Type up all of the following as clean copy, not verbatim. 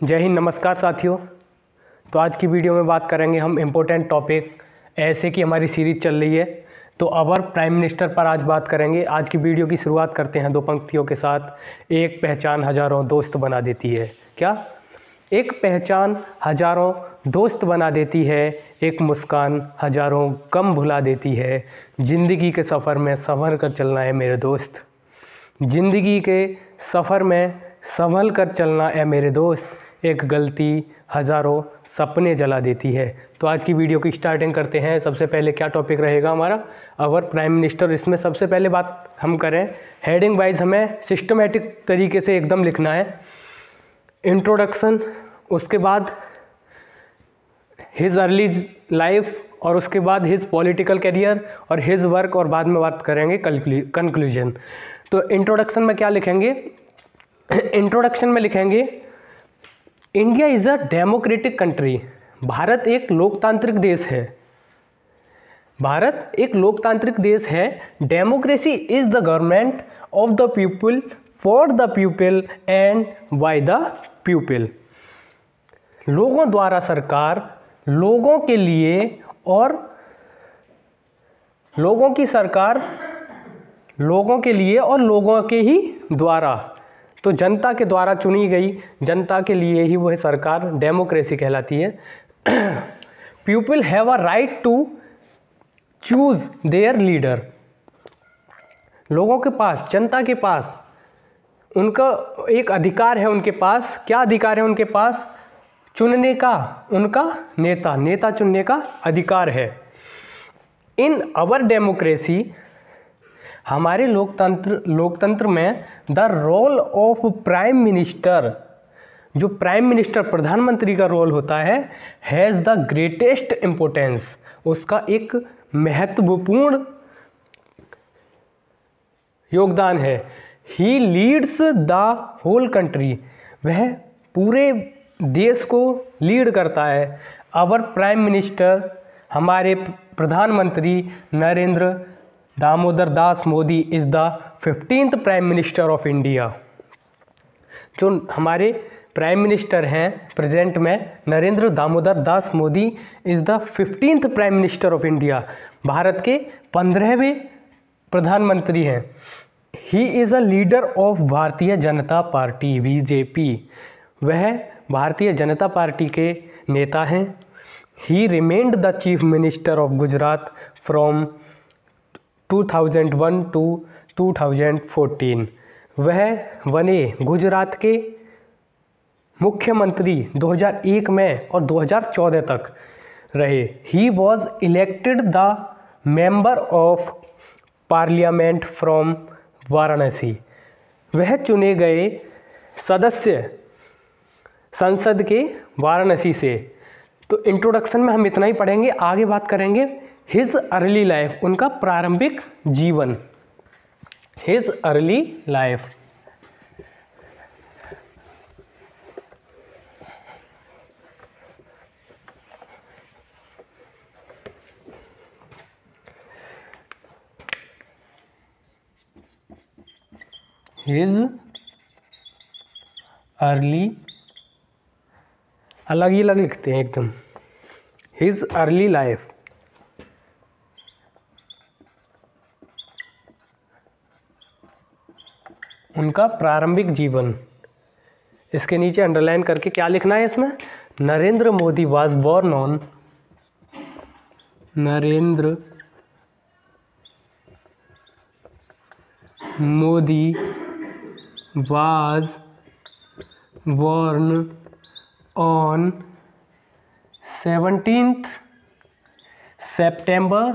जय हिंद, नमस्कार साथियों। तो आज की वीडियो में बात करेंगे हम इम्पोर्टेंट टॉपिक, ऐसे कि हमारी सीरीज चल रही है तो अवर प्राइम मिनिस्टर पर आज बात करेंगे। आज की वीडियो की शुरुआत करते हैं दो पंक्तियों के साथ। एक पहचान हजारों दोस्त बना देती है। क्या? एक पहचान हजारों दोस्त बना देती है, एक मुस्कान हजारों गम भुला देती है। ज़िंदगी के सफ़र में संभल कर चलना है मेरे दोस्त। ज़िंदगी के सफ़र में संभल कर चलना है मेरे दोस्त। एक गलती हज़ारों सपने जला देती है। तो आज की वीडियो की स्टार्टिंग करते हैं। सबसे पहले क्या टॉपिक रहेगा हमारा? Our prime minister. इसमें सबसे पहले बात हम करें, हेडिंग वाइज हमें सिस्टमेटिक तरीके से एकदम लिखना है। इंट्रोडक्शन, उसके बाद हिज अर्ली लाइफ, और उसके बाद हिज पॉलिटिकल करियर और हिज वर्क, और बाद में बात करेंगे कंक्लूजन। तो इंट्रोडक्शन में क्या लिखेंगे? इंट्रोडक्शन में लिखेंगे, India is a democratic country. Bharat एक लोकतांत्रिक देश है। भारत एक लोकतांत्रिक देश है। Democracy is the government of the people, for the people and by the people. लोगों द्वारा सरकार, लोगों के लिए, और लोगों की सरकार लोगों के लिए और लोगों के ही द्वारा। तो जनता के द्वारा चुनी गई, जनता के लिए ही वह सरकार डेमोक्रेसी कहलाती है। People have a right to choose their leader. लोगों के पास, जनता के पास उनका एक अधिकार है। उनके पास क्या अधिकार है? उनके पास चुनने का, उनका नेता चुनने का अधिकार है। इन अवर डेमोक्रेसी, हमारे लोकतंत्र में the role of prime minister, जो प्राइम मिनिस्टर प्रधानमंत्री का रोल होता है, हैज़ द ग्रेटेस्ट इम्पोर्टेंस। उसका एक महत्वपूर्ण योगदान है। ही लीड्स द होल कंट्री। वह पूरे देश को लीड करता है। अवर प्राइम मिनिस्टर, हमारे प्रधानमंत्री Narendra Damodar Das Modi is the 15th prime minister of India. जो हमारे प्राइम मिनिस्टर हैं प्रेजेंट में, Narendra Damodar Das Modi is the 15th prime minister of India. Bharat के 15वें प्रधानमंत्री हैं। He is a leader of Bharatiya Janata party, BJP. वह भारतीय जनता पार्टी के नेता हैं। He remained the chief minister of Gujarat from 2001 to 2014। वह बने गुजरात के मुख्यमंत्री 2001 में और 2014 तक रहे। He was elected the member of parliament from Varanasi. वह चुने गए सदस्य संसद के वाराणसी से। तो इंट्रोडक्शन में हम इतना ही पढ़ेंगे। आगे बात करेंगे हिज अर्ली लाइफ, उनका प्रारंभिक जीवन। His early life. His early, अलग ही अलग लिखते हैं एकदम। His early life. उनका प्रारंभिक जीवन। इसके नीचे अंडरलाइन करके क्या लिखना है इसमें? Narendra Modi was born on, Narendra Modi was born on 17th September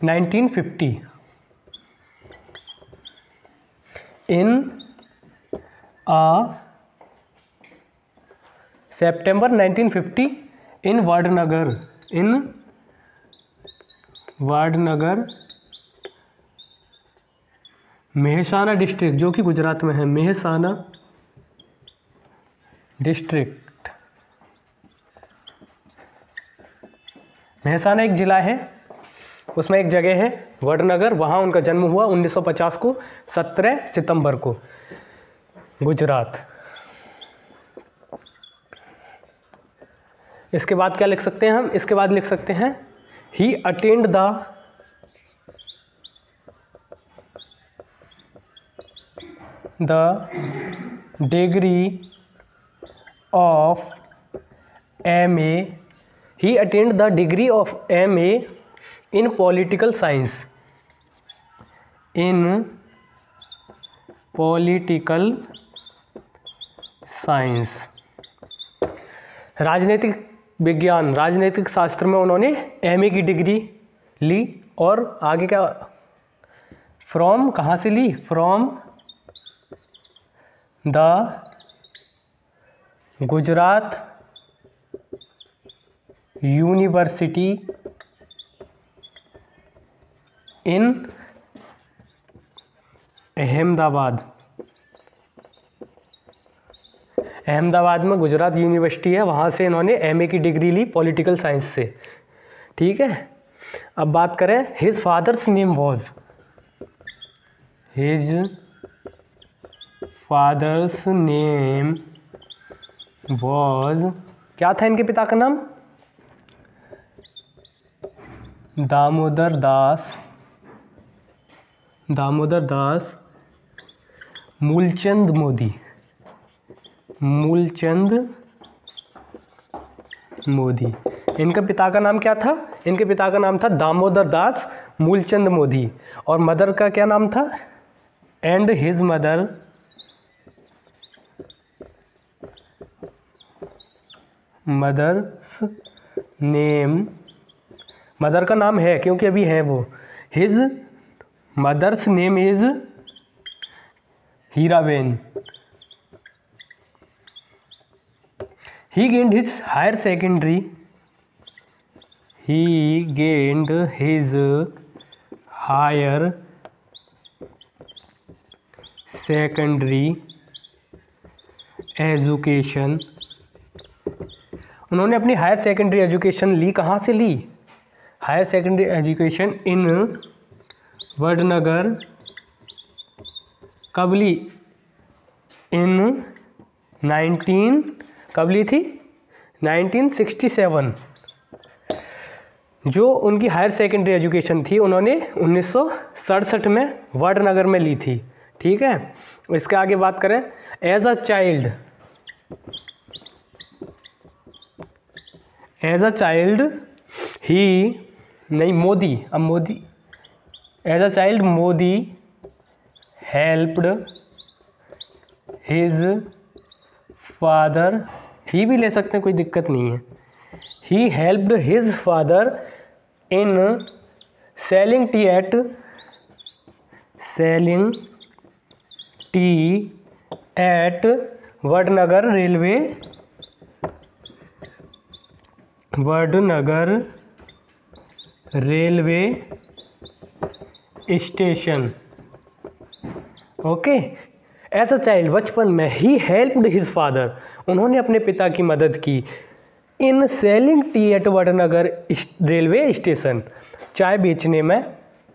1950 in September 1950 in Vadnagar, Mehsana district, जो कि गुजरात में है। मेहसाना डिस्ट्रिक्ट। मेहसाना एक ज़िला है, उसमें एक जगह है वडनगर, वहाँ उनका जन्म हुआ 1950 को 17 सितंबर को, गुजरात। इसके बाद क्या लिख सकते हैं हम? इसके बाद लिख सकते हैं he attend the degree of MA, he attained the degree of MA in political science, in political science, राजनीतिक विज्ञान, राजनीतिक शास्त्र में उन्होंने MA की डिग्री ली। और आगे क्या, फ्रॉम, कहाँ से ली? फ्रॉम द गुजरात यूनिवर्सिटी इन अहमदाबाद। अहमदाबाद में गुजरात यूनिवर्सिटी है, वहाँ से इन्होंने MA की डिग्री ली पॉलिटिकल साइंस से। ठीक है, अब बात करें, his father's name was, his father's name was, क्या था इनके पिता का नाम? दामोदर दास मूलचंद मोदी, इनका पिता का नाम क्या था? इनके पिता का नाम था दामोदर दास मूलचंद मोदी। और मदर का क्या नाम था? And his mother's name, mother का नाम है क्योंकि अभी है वो, his mother's name is Heeraben. He gained his higher secondary, education, उन्होंने अपनी हायर सेकेंडरी एजुकेशन ली, कहाँ से ली? Higher secondary education in Vadnagar, कब ली? इन 19, कब ली थी? 1967। जो उनकी हायर सेकेंडरी एजुकेशन थी उन्होंने 1967 में वडनगर में ली थी। ठीक है, इसके आगे बात करें, एज अ चाइल्ड ही, नहीं मोदी, अब Modi, as a child Modi helped his father, he भी ले सकते हैं, कोई दिक्कत नहीं है। He helped his father in selling tea at Vadnagar railway station. Okay, as a child, बचपन में, ही हेल्प्ड हिज फादर, उन्होंने अपने पिता की मदद की, in selling tea at Vadnagar railway station, चाय बेचने में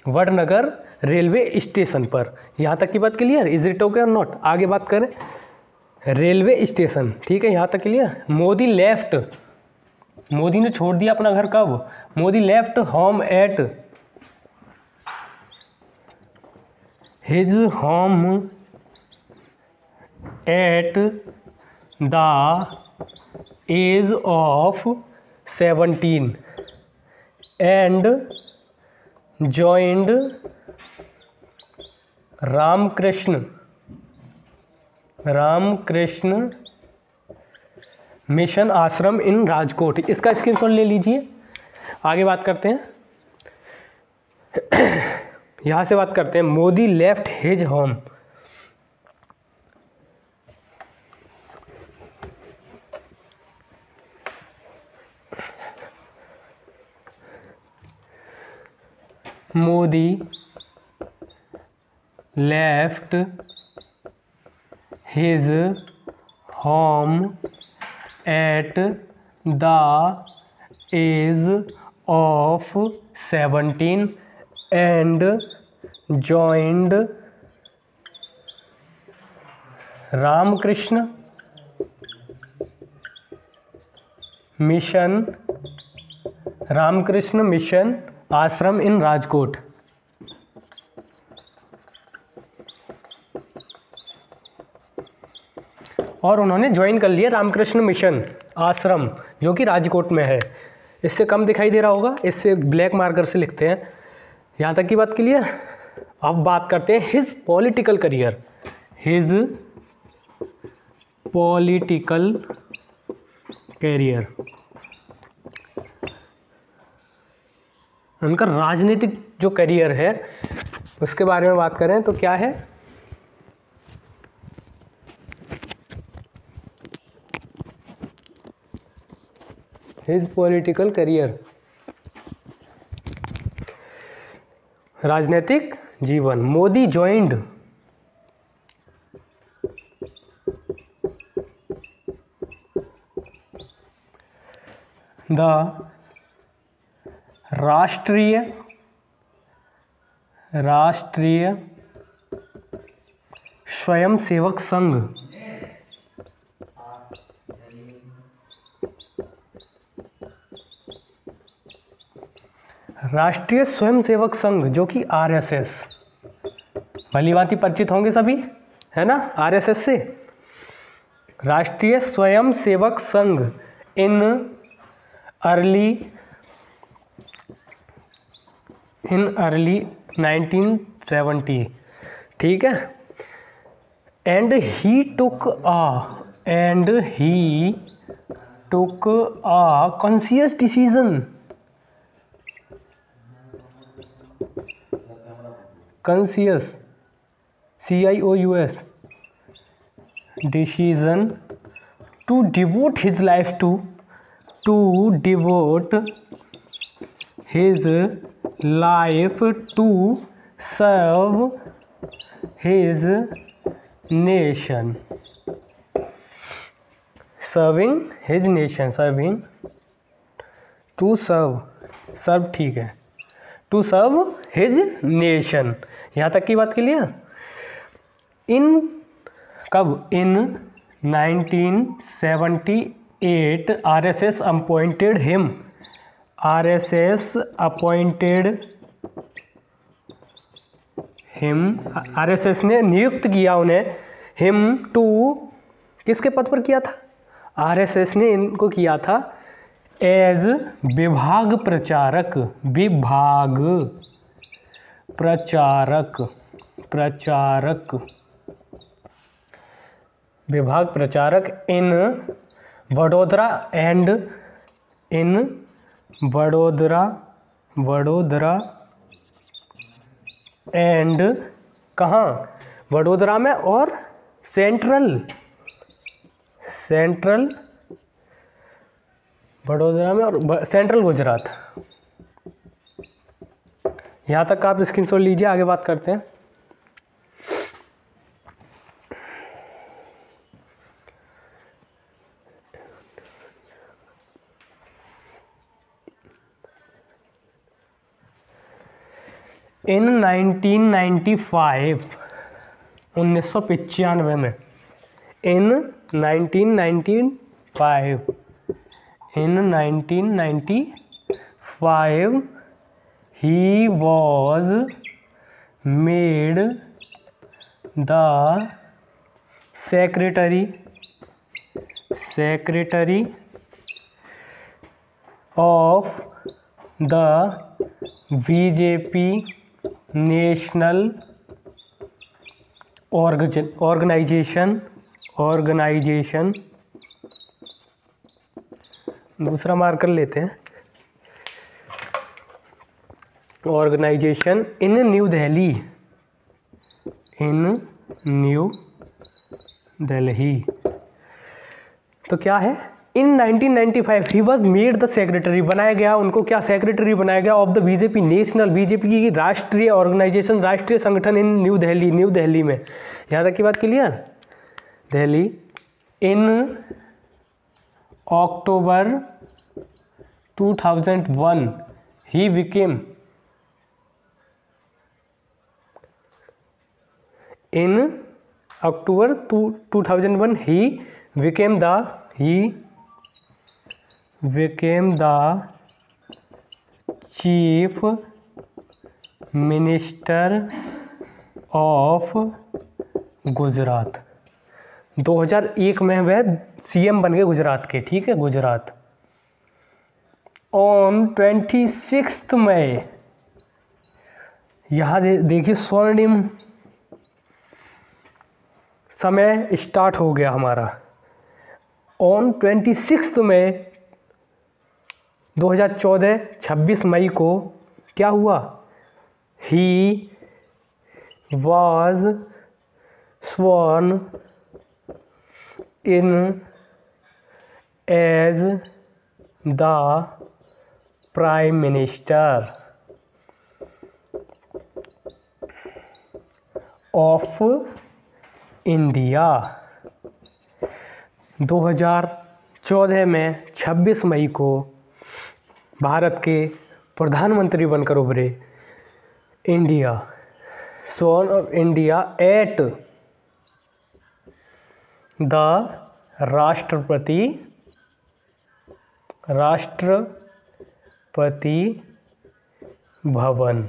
वडनगर रेलवे स्टेशन पर। यहाँ तक की बात क्लियर? इज इट ओके और नॉट? आगे बात करें, रेलवे स्टेशन, ठीक है, यहाँ तक क्लियर। मोदी लेफ्ट, मोदी ने छोड़ दिया अपना घर कब? Modi left home at his home at the age of 17 and joined Ramakrishna mission ashram in Rajkot. इसका स्क्रीनशॉट ले लीजिए। आगे बात करते हैं, यहाँ से बात करते हैं, Modi left his home, Modi left his home at the age of 17 and joined Ramakrishna Mission आश्रम इन राजकोट। और उन्होंने ज्वाइन कर लिया रामकृष्ण मिशन आश्रम जो कि राजकोट में है। इससे कम दिखाई दे रहा होगा, इससे ब्लैक मार्कर से लिखते हैं। यहाँ तक की बात क्लियर। अब बात करते हैं his political career. His political career, उनका राजनीतिक जो करियर है उसके बारे में बात करें तो क्या है। हिज पॉलिटिकल करियर, राजनीतिक जीवन। मोदी ज्वाइंड द राष्ट्रीय स्वयंसेवक संघ। राष्ट्रीय स्वयंसेवक संघ जो कि आरएसएस, भली भांति परिचित होंगे सभी, है ना, आरएसएस से। राष्ट्रीय स्वयंसेवक संघ इन अर्ली 1970, ठीक है। And he took a conscious decision, conscious CIOUS decision to devote his life to serve his nation, to serve ठीक है, to serve his nation। यहाँ तक की बात क्लियर। कब इन 1978 RSS अपॉइंटेड हिम, RSS ने नियुक्त किया उन्हें, हिम टू, किसके पद पर किया था, RSS ने इनको किया था एज विभाग प्रचारक इन वडोदरा एंड कहाँ, वडोदरा में और सेंट्रल वडोदरा में और सेंट्रल गुजरात। यहाँ तक आप स्क्रीनशॉट लीजिए, आगे बात करते हैं। इन 1995 1995 में, इन 1995 he was made the secretary of the BJP National Organization। दूसरा मार्कर लेते हैं, ऑर्गेनाइजेशन इन न्यू दिल्ली। तो क्या है, इन 1995 he was made the secretary, बनाया गया उनको, क्या सेक्रेटरी बनाया गया, of the BJP national, BJP की राष्ट्रीय ऑर्गेनाइजेशन, राष्ट्रीय संगठन इन न्यू दिल्ली में। यहाँ तक की बात clear. Delhi in October 2001 he became In October 2001 he became the Chief Minister of Gujarat. 2001 में वह सीएम बन गए गुजरात के, ठीक है, गुजरात। ऑन 26 मई, यहाँ देखिए स्वर्णिम समय स्टार्ट हो गया हमारा। ऑन 26 मई 2014, 26 मई को क्या हुआ? ही was sworn in as the Prime Minister of India. 2014 में 26 मई को भारत के प्रधानमंत्री बनकर उभरे। India, sworn of India at the Rashtrapati Bhavan.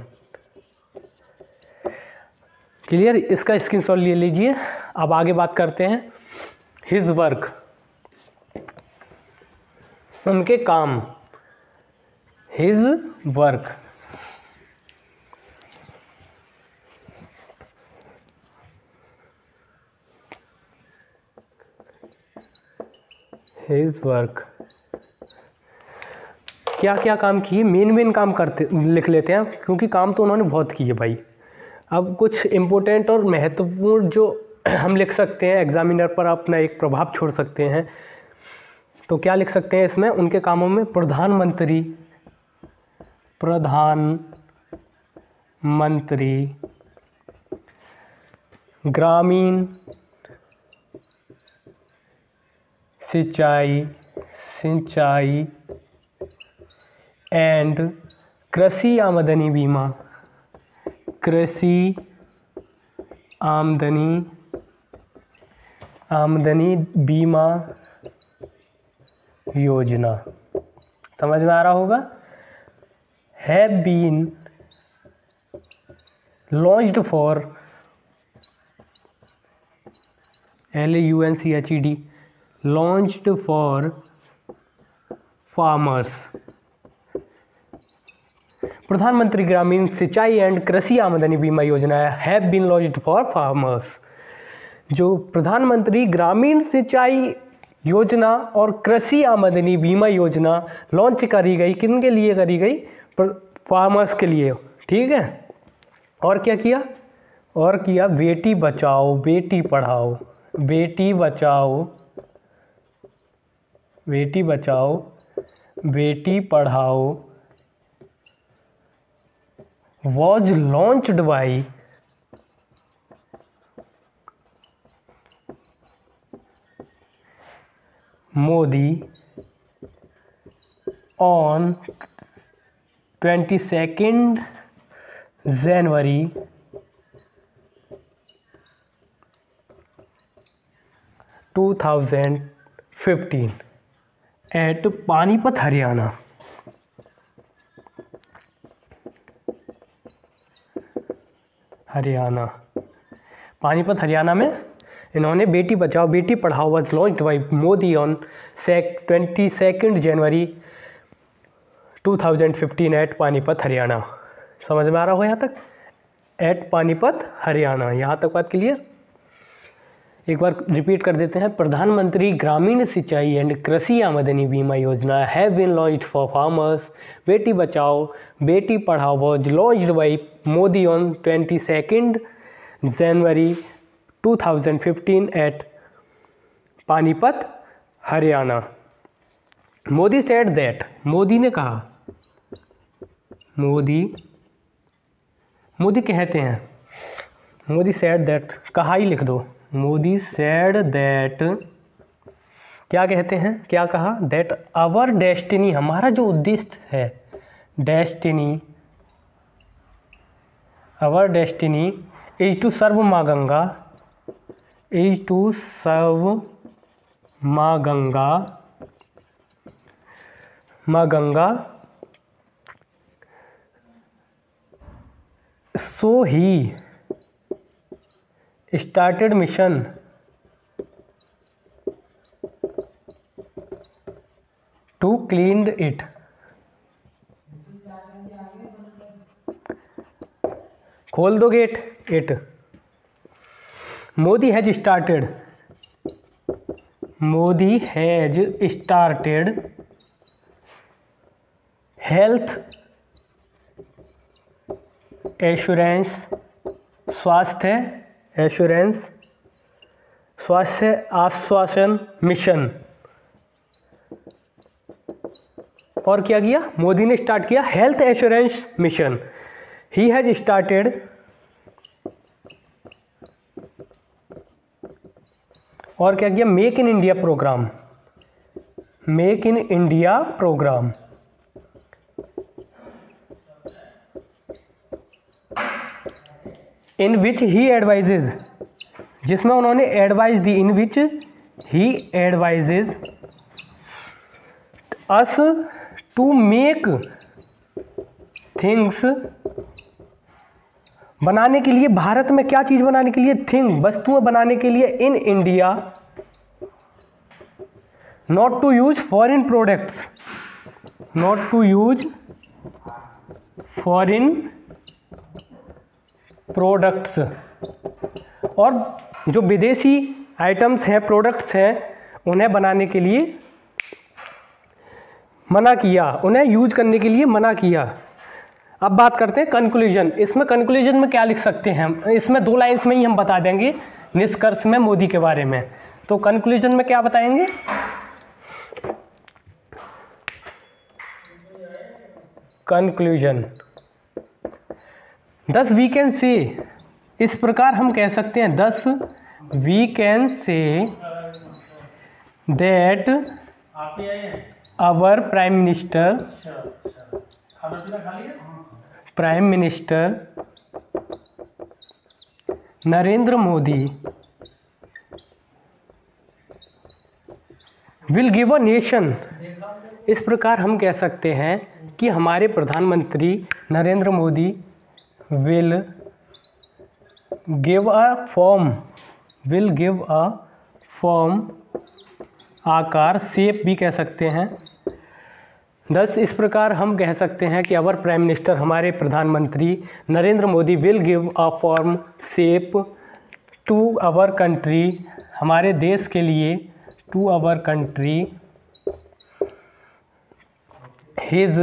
Clear? इसका स्क्रीनशॉट ले लीजिए। अब आगे बात करते हैं हिज वर्क, उनके काम। हिज वर्क, हिज वर्क क्या क्या काम किए, मेन काम करते लिख लेते हैं, क्योंकि काम तो उन्होंने बहुत किए भाई। अब कुछ इम्पोर्टेंट और महत्वपूर्ण जो हम लिख सकते हैं, एग्जामिनर पर अपना एक प्रभाव छोड़ सकते हैं, तो क्या लिख सकते हैं इसमें? उनके कामों में प्रधानमंत्री ग्रामीण सिंचाई एंड कृषि आमदनी बीमा, कृषि आमदनी बीमा योजना। समझ में आ रहा होगा? Have been launched for LAUNCHED, launched for farmers. Pradhan Mantri Gramin Sinchai and Krishi Aamdani Bima Yojana have been launched for farmers. जो प्रधानमंत्री ग्रामीण सिंचाई योजना और कृषि आमदनी बीमा योजना लॉन्च करी गई, किन के लिए करी गई? फार्मर्स के लिए, ठीक है। और क्या किया? और किया बेटी बचाओ बेटी पढ़ाओ, बेटी बचाओ बेटी पढ़ाओ was launched by Modi on 22nd January 2015 at Panipat, Haryana. Panipat Haryana में इन्होंने बेटी Bachao Beti Padhao was launched by Modi on 22 January 2015 at Panipat, Haryana. समझ में आ रहा हो यहाँ तक? एट पानीपत, हरियाणा। यहाँ तक बात क्लियर? एक बार रिपीट कर देते हैं। प्रधानमंत्री Gramin Sinchai and Krishi Aamdani Bima Yojana have been launched for farmers. Beti Bachao Beti Padhao was launched by Modi on 22 January 2015 at Panipat, Haryana. Modi said that, Modi ने कहा, मोदी कहते हैं, मोदी सेड दैट, कहा ही लिख दो। मोदी सेड दैट, क्या कहते हैं, क्या कहा? दैट आवर डेस्टिनी, हमारा जो उद्देश्य है, destiny, our destiny is to serve Maa Ganga, is to serve Maa Ganga, Maa Ganga, so he started mission to clean it. खोल दो get it. Modi has started, Modi has started health assurance, स्वास्थ्य एश्योरेंस, स्वास्थ्य आश्वासन मिशन। और क्या किया? मोदी ने स्टार्ट किया health assurance mission. He has started और क्या किया? Make in India programme, make in India programme. In which he advises, जिसमें उन्होंने एडवाइस दी, in which he advises us to make things, बनाने के लिए, भारत में क्या चीज़ बनाने के लिए? थिंग, वस्तुएं बनाने के लिए, in India, not to use foreign products, not to use foreign products. और जो विदेशी आइटम्स हैं, प्रोडक्ट्स हैं, उन्हें बनाने के लिए मना किया, उन्हें यूज करने के लिए मना किया। अब बात करते हैं कंक्लूजन। इसमें कंक्लूजन में क्या लिख सकते हैं? इसमें 2 लाइन्स में ही हम बता देंगे निष्कर्ष में मोदी के बारे में। तो कंक्लूजन में क्या बताएंगे? Conclusion, thus we can say, इस प्रकार हम कह सकते हैं, thus we can say that our prime minister Narendra Modi will give a nation, इस प्रकार हम कह सकते हैं कि हमारे प्रधानमंत्री Narendra Modi will give a form, will give a form, आकार, शेप भी कह सकते हैं। thus इस प्रकार हम कह सकते हैं कि अवर प्राइम मिनिस्टर, हमारे प्रधानमंत्री Narendra Modi will give a form, shape to our country, हमारे देश के लिए, to our country, his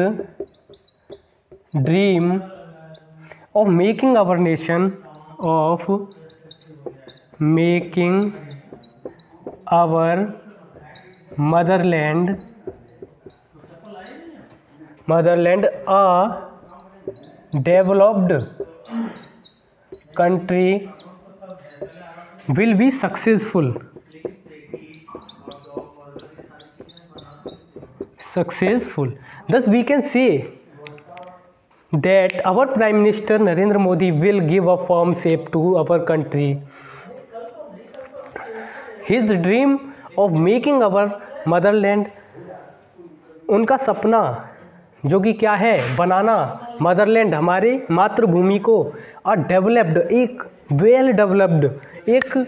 dream of making our nation, of making our motherland a developed country will be successful, thus we can say that our Prime Minister Narendra Modi will give a firm shape to our country. His dream of making our motherland, उनका सपना जो कि क्या है? बनाना Motherland, हमारे मातृभूमि को, और डेवलप्ड, एक वेल डेवलप्ड, एक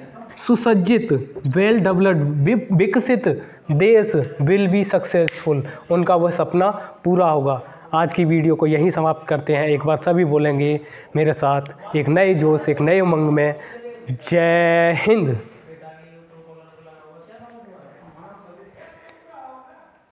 सुसज्जित, वेल डेवलप्ड, विकसित देश, विल बी सक्सेसफुल, उनका वह सपना पूरा होगा। आज की वीडियो को यहीं समाप्त करते हैं। एक बार सभी बोलेंगे मेरे साथ, एक नए जोश, एक नए उमंग में। जय हिंद।